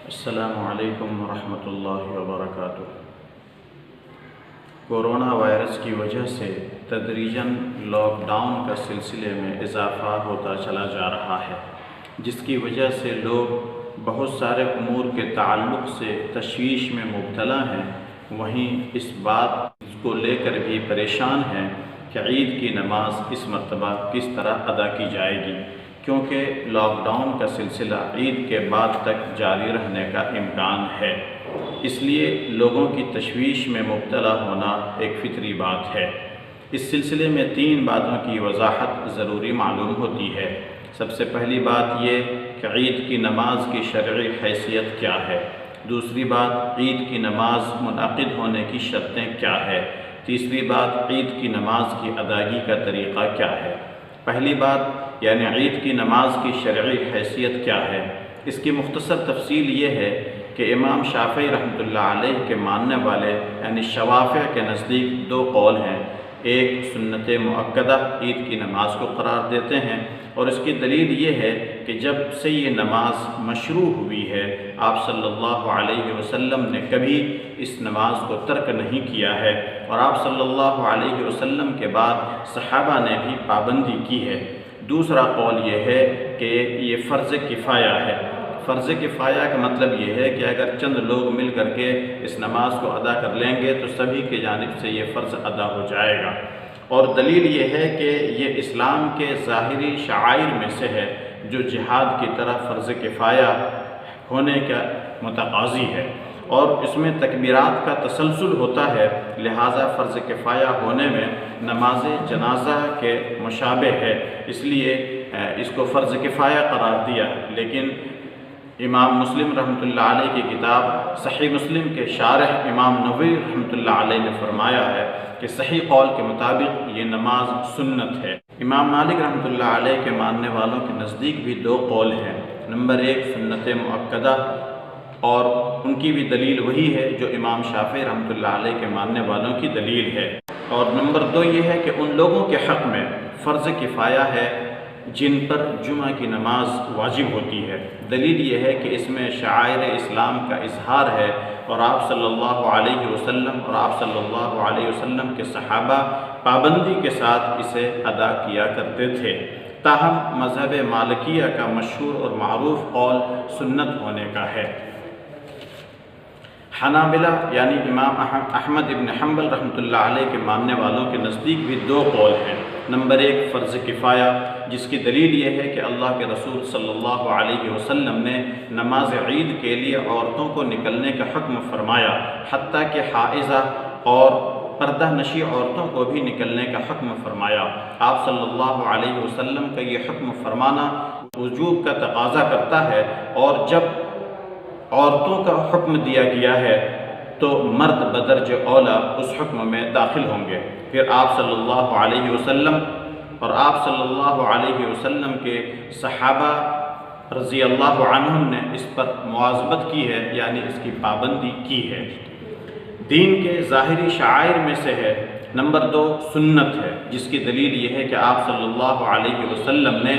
السلام علیکم ورحمۃ اللہ وبرکاتہ۔ کورونا وائرس کی وجہ سے تدریجاً لاک ڈاؤن کا سلسلے میں اضافہ ہوتا چلا جا رہا ہے، جس کی وجہ سے لوگ بہت سارے امور کے تعلق سے تشویش میں مبتلا ہیں، وہیں اس بات کو لے کر بھی پریشان ہیں کہ عید کی نماز اس مرتبہ کس طرح ادا کی جائے گی، کیونکہ لاک ڈاؤن کا سلسلہ عید کے بعد تک جاری رہنے کا امکان ہے۔ اس لیے لوگوں کی تشویش میں مبتلا ہونا ایک فطری بات ہے۔ اس سلسلے میں 3 باتوں کی وضاحت ضروری معلوم ہوتی ہے۔ سب سے پہلی بات یہ کہ عید کی نماز کی شرعی حیثیت کیا ہے۔ دوسری بات، عید کی نماز منعقد ہونے کی شرطیں کیا ہے۔ تیسری بات، عید کی نماز کی ادائیگی کا طریقہ کیا ہے۔ پہلی بات یعنی عید کی نماز کی شرعی حیثیت کیا ہے، اس کی مختصر تفصیل یہ ہے کہ امام شافعی رحمۃ اللہ علیہ کے ماننے والے یعنی شوافع کے نزدیک 2 قول ہیں۔ ایک سنت مؤکدہ عید کی نماز کو قرار دیتے ہیں، اور اس کی دلیل یہ ہے کہ جب سے یہ نماز مشروع ہوئی ہے، آپ صلی اللہ علیہ وسلم نے کبھی اس نماز کو ترک نہیں کیا ہے، اور آپ صلی اللہ علیہ وسلم کے بعد صحابہ نے بھی پابندی کی ہے۔ دوسرا قول یہ ہے کہ یہ فرض کفایہ ہے۔ فرض کفایہ کا مطلب یہ ہے کہ اگر چند لوگ مل کر کے اس نماز کو ادا کر لیں گے تو سبھی کی جانب سے یہ فرض ادا ہو جائے گا، اور دلیل یہ ہے کہ یہ اسلام کے ظاہری شعائر میں سے ہے جو جہاد کی طرح فرض کفایہ ہونے کا متقاضی ہے، اور اس میں تکبیرات کا تسلسل ہوتا ہے، لہٰذا فرض کفایہ ہونے میں نماز جنازہ کے مشابہ ہے، اس لیے اس کو فرض کفایہ قرار دیا۔ لیکن امام مسلم رحمۃ اللہ علیہ کی کتاب صحیح مسلم کے شارح امام نووی رحمۃ اللہ علیہ نے فرمایا ہے کہ صحیح قول کے مطابق یہ نماز سنت ہے۔ امام مالک رحمۃ اللہ علیہ کے ماننے والوں کے نزدیک بھی 2 قول ہیں۔ نمبر 1 سنت مؤکدہ، اور ان کی بھی دلیل وہی ہے جو امام شافعی رحمۃ اللہ علیہ کے ماننے والوں کی دلیل ہے، اور نمبر 2 یہ ہے کہ ان لوگوں کے حق میں فرض کفایہ ہے جن پر جمعہ کی نماز واجب ہوتی ہے۔ دلیل یہ ہے کہ اس میں شعائر اسلام کا اظہار ہے، اور آپ صلی اللہ علیہ وسلم اور آپ صلی اللہ علیہ وسلم کے صحابہ پابندی کے ساتھ اسے ادا کیا کرتے تھے۔ تاہم مذہب مالکیہ کا مشہور اور معروف قول سنت ہونے کا ہے۔ حنابلہ یعنی امام احمد ابن حنبل رحمۃ اللہ علیہ کے ماننے والوں کے نزدیک بھی 2 قول ہیں۔ نمبر 1 فرض کفایہ، جس کی دلیل یہ ہے کہ اللہ کے رسول صلی اللہ علیہ وسلم نے نماز عید کے لیے عورتوں کو نکلنے کا حکم فرمایا، حتیٰ کہ حائضہ اور پردہ نشی عورتوں کو بھی نکلنے کا حکم فرمایا۔ آپ صلی اللہ علیہ وسلم کا یہ حکم فرمانا وجوب کا تقاضا کرتا ہے، اور جب عورتوں کا حکم دیا گیا ہے تو مرد بدرج اولا اس حکم میں داخل ہوں گے۔ پھر آپ صلی اللہ علیہ وسلم اور آپ صلی اللہ علیہ وسلم کے صحابہ رضی اللہ عنہم نے اس پر مواظبت کی ہے، یعنی اس کی پابندی کی ہے۔ دین کے ظاہری شعائر میں سے ہے۔ نمبر 2 سنت ہے، جس کی دلیل یہ ہے کہ آپ صلی اللہ علیہ وسلم نے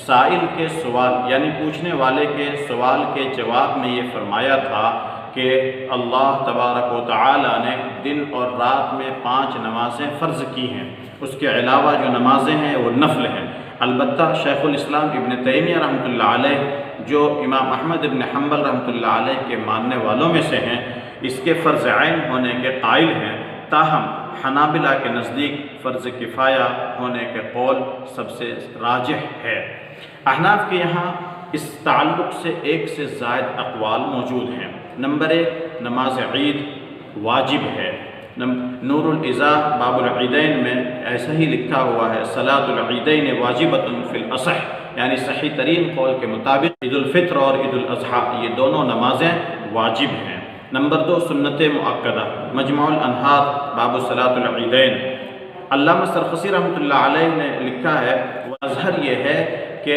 سائل کے سوال یعنی پوچھنے والے کے سوال کے جواب میں یہ فرمایا تھا کہ اللہ تبارک و تعالی نے دن اور رات میں 5 نمازیں فرض کی ہیں، اس کے علاوہ جو نمازیں ہیں وہ نفل ہیں۔ البتہ شیخ الاسلام ابن تیمیہ رحمۃ اللہ علیہ جو امام احمد ابن حنبل رحمۃ اللہ علیہ کے ماننے والوں میں سے ہیں، اس کے فرض عین ہونے کے قائل ہیں، تاہم حنابلہ کے نزدیک فرض کفایہ ہونے کے قول سب سے راجح ہے۔ احناف کے یہاں اس تعلق سے 1 سے زائد اقوال موجود ہیں۔ نمبر 1 نماز عید واجب ہے۔ نور الازاح باب العیدین میں ایسا ہی لکھا ہوا ہے، صلاۃ العیدین واجبۃ فی الاصح، یعنی صحیح ترین قول کے مطابق عید الفطر اور عید الاضحیٰ یہ دونوں نمازیں واجب ہیں۔ نمبر 2 سنت مؤکدہ، مجموع الانہار باب صلاۃ العیدین۔ علامہ سرخسی رحمۃ اللہ علیہ نے لکھا ہے، اظہر یہ ہے کہ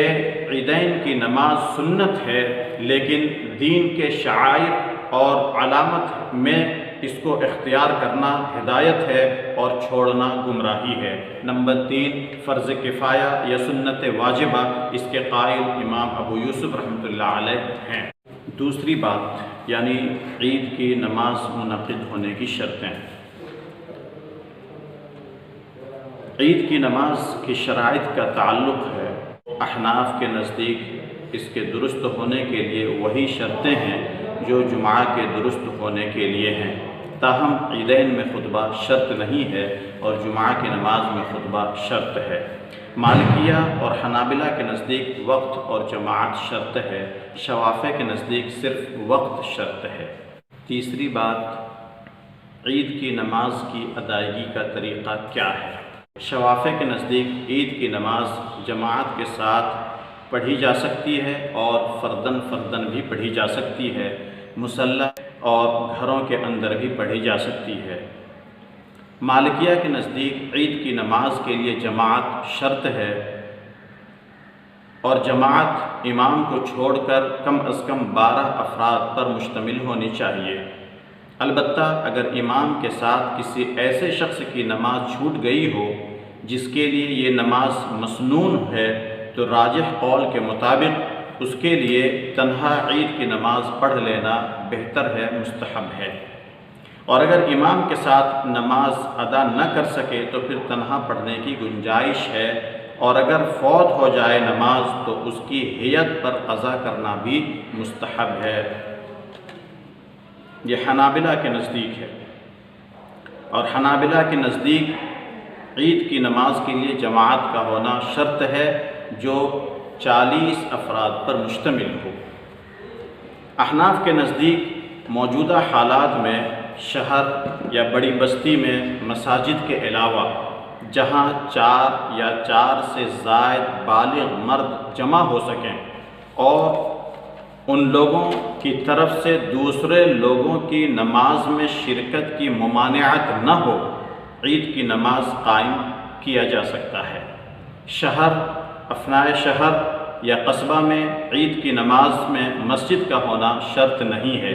عیدین کی نماز سنت ہے، لیکن دین کے شعائر اور علامت میں اس کو اختیار کرنا ہدایت ہے اور چھوڑنا گمراہی ہے۔ نمبر 3، فرض کفایہ یا سنت واجبہ، اس کے قائل امام ابو یوسف رحمۃ اللہ علیہ ہیں۔ دوسری بات یعنی عید کی نماز منعقد ہونے کی شرطیں۔ عید کی نماز کی شرائط کا تعلق ہے احناف کے نزدیک اس کے درست ہونے کے لیے وہی شرطیں ہیں جو جمعہ کے درست ہونے کے لیے ہیں، تاہم عیدین میں خطبہ شرط نہیں ہے اور جمعہ کی نماز میں خطبہ شرط ہے۔ مالکیہ اور حنابلہ کے نزدیک وقت اور جماعت شرط ہے، شوافع کے نزدیک صرف وقت شرط ہے۔ تیسری بات، عید کی نماز کی ادائیگی کا طریقہ کیا ہے؟ شوافع کے نزدیک عید کی نماز جماعت کے ساتھ پڑھی جا سکتی ہے اور فرداً بھی پڑھی جا سکتی ہے، مصلح اور گھروں کے اندر بھی پڑھی جا سکتی ہے۔ مالکیہ کے نزدیک عید کی نماز کے لیے جماعت شرط ہے اور جماعت امام کو چھوڑ کر کم از کم 12 افراد پر مشتمل ہونی چاہیے۔ البتہ اگر امام کے ساتھ کسی ایسے شخص کی نماز چھوٹ گئی ہو جس کے لیے یہ نماز مسنون ہے تو راجح قول کے مطابق اس کے لیے تنہا عید کی نماز پڑھ لینا بہتر ہے، مستحب ہے، اور اگر امام کے ساتھ نماز ادا نہ کر سکے تو پھر تنہا پڑھنے کی گنجائش ہے، اور اگر فوت ہو جائے نماز تو اس کی ہیئت پر قضا کرنا بھی مستحب ہے۔ یہ حنابلہ کے نزدیک ہے، اور حنابلہ کے نزدیک عید کی نماز کے لیے جماعت کا ہونا شرط ہے جو 40 افراد پر مشتمل ہو۔ احناف کے نزدیک موجودہ حالات میں شہر یا بڑی بستی میں مساجد کے علاوہ جہاں 4 یا 4 سے زائد بالغ مرد جمع ہو سکیں اور ان لوگوں کی طرف سے دوسرے لوگوں کی نماز میں شرکت کی ممانعت نہ ہو، عید کی نماز قائم کیا جا سکتا ہے۔ شہر، افنائے شہر یا قصبہ میں عید کی نماز میں مسجد کا ہونا شرط نہیں ہے،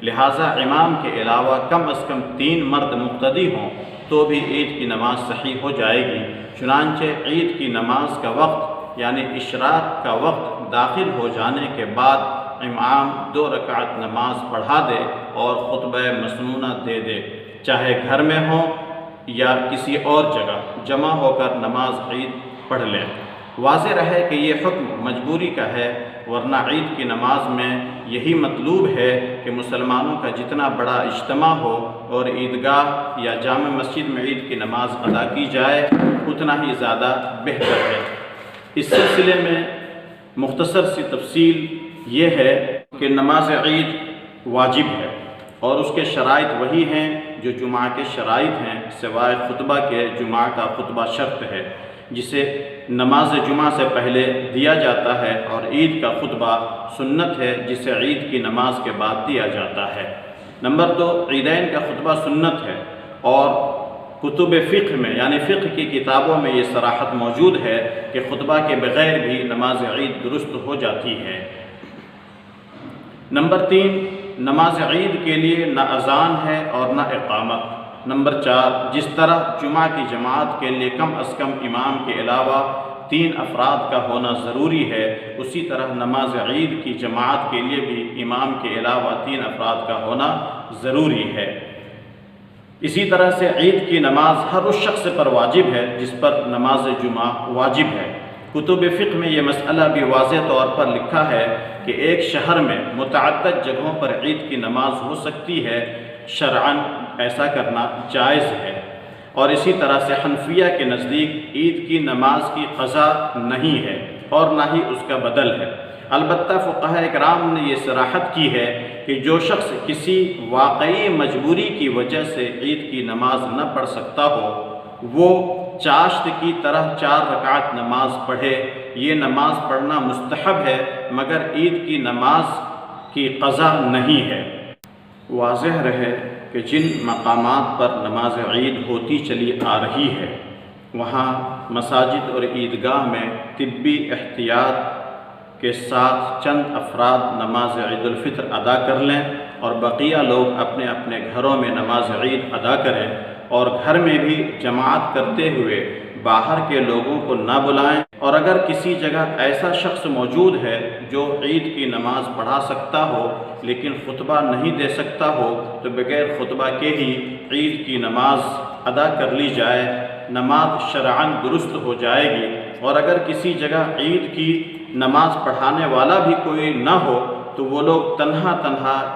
لہٰذا امام کے علاوہ کم از کم 3 مرد مقتدی ہوں تو بھی عید کی نماز صحیح ہو جائے گی۔ چنانچہ عید کی نماز کا وقت یعنی اشراق کا وقت داخل ہو جانے کے بعد امام 2 رکعت نماز پڑھا دے اور خطبہ مسنونہ دے دے، چاہے گھر میں ہو یا کسی اور جگہ جمع ہو کر نماز عید پڑھ لیں۔ واضح رہے کہ یہ حکم مجبوری کا ہے، ورنہ عید کی نماز میں یہی مطلوب ہے کہ مسلمانوں کا جتنا بڑا اجتماع ہو اور عیدگاہ یا جامع مسجد میں عید کی نماز ادا کی جائے اتنا ہی زیادہ بہتر ہے۔ اس سلسلے میں مختصر سی تفصیل یہ ہے کہ نماز عید واجب ہے اور اس کے شرائط وہی ہیں جو جمعہ کے شرائط ہیں، سوائے خطبہ کے جمعہ کا خطبہ شرط ہے جسے نماز جمعہ سے پہلے دیا جاتا ہے، اور عید کا خطبہ سنت ہے جسے عید کی نماز کے بعد دیا جاتا ہے۔ نمبر 2، عیدین کا خطبہ سنت ہے اور کتب فقہ میں یعنی فقہ کی کتابوں میں یہ صراحت موجود ہے کہ خطبہ کے بغیر بھی نماز عید درست ہو جاتی ہے۔ نمبر 3، نماز عید کے لیے نہ اذان ہے اور نہ اقامت۔ نمبر 4، جس طرح جمعہ کی جماعت کے لیے کم از کم امام کے علاوہ 3 افراد کا ہونا ضروری ہے، اسی طرح نماز عید کی جماعت کے لیے بھی امام کے علاوہ 3 افراد کا ہونا ضروری ہے۔ اسی طرح سے عید کی نماز ہر اس شخص پر واجب ہے جس پر نماز جمعہ واجب ہے۔ کتب فقہ میں یہ مسئلہ بھی واضح طور پر لکھا ہے کہ ایک شہر میں متعدد جگہوں پر عید کی نماز ہو سکتی ہے، شرعاً ایسا کرنا جائز ہے، اور اسی طرح سے حنفیہ کے نزدیک عید کی نماز کی قضا نہیں ہے اور نہ ہی اس کا بدل ہے۔ البتہ فقہاء اکرام نے یہ صراحت کی ہے کہ جو شخص کسی واقعی مجبوری کی وجہ سے عید کی نماز نہ پڑھ سکتا ہو وہ چاشت کی طرح 4 رکعت نماز پڑھے۔ یہ نماز پڑھنا مستحب ہے مگر عید کی نماز کی قضا نہیں ہے۔ واضح رہے کہ جن مقامات پر نماز عید ہوتی چلی آ رہی ہے وہاں مساجد اور عیدگاہ میں طبی احتیاط کے ساتھ چند افراد نماز عید الفطر ادا کر لیں اور بقیہ لوگ اپنے اپنے گھروں میں نماز عید ادا کریں، اور گھر میں بھی جماعت کرتے ہوئے باہر کے لوگوں کو نہ بلائیں۔ اور اگر کسی جگہ ایسا شخص موجود ہے جو عید کی نماز پڑھا سکتا ہو لیکن خطبہ نہیں دے سکتا ہو، تو بغیر خطبہ کے ہی عید کی نماز ادا کر لی جائے، نماز شرعاً درست ہو جائے گی۔ اور اگر کسی جگہ عید کی نماز پڑھانے والا بھی کوئی نہ ہو تو وہ لوگ تنہا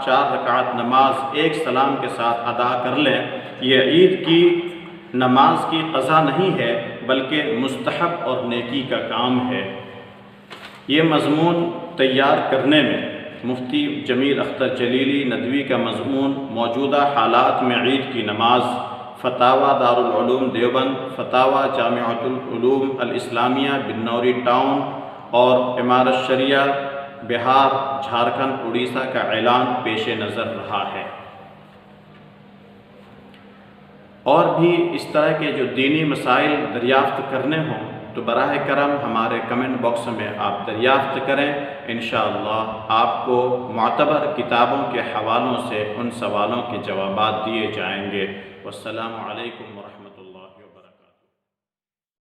4 رکعت نماز ایک سلام کے ساتھ ادا کر لیں۔ یہ عید کی نماز کی قضا نہیں ہے بلکہ مستحب اور نیکی کا کام ہے۔ یہ مضمون تیار کرنے میں مفتی جمیل اختر جلیلی ندوی کا مضمون موجودہ حالات میں عید کی نماز، فتاوی دارالعلوم دیوبند، فتاوی جامعۃ العلوم الاسلامیہ بنوری ٹاؤن اور امارت شریعہ بہار، جھارکھنڈ، اڑیسہ کا اعلان پیش نظر رہا ہے۔ اور بھی اس طرح کے جو دینی مسائل دریافت کرنے ہوں تو براہ کرم ہمارے کمنٹ باکس میں آپ دریافت کریں، انشاءاللہ آپ کو معتبر کتابوں کے حوالوں سے ان سوالوں کے جوابات دیے جائیں گے۔ والسلام علیکم ورحمۃ اللہ۔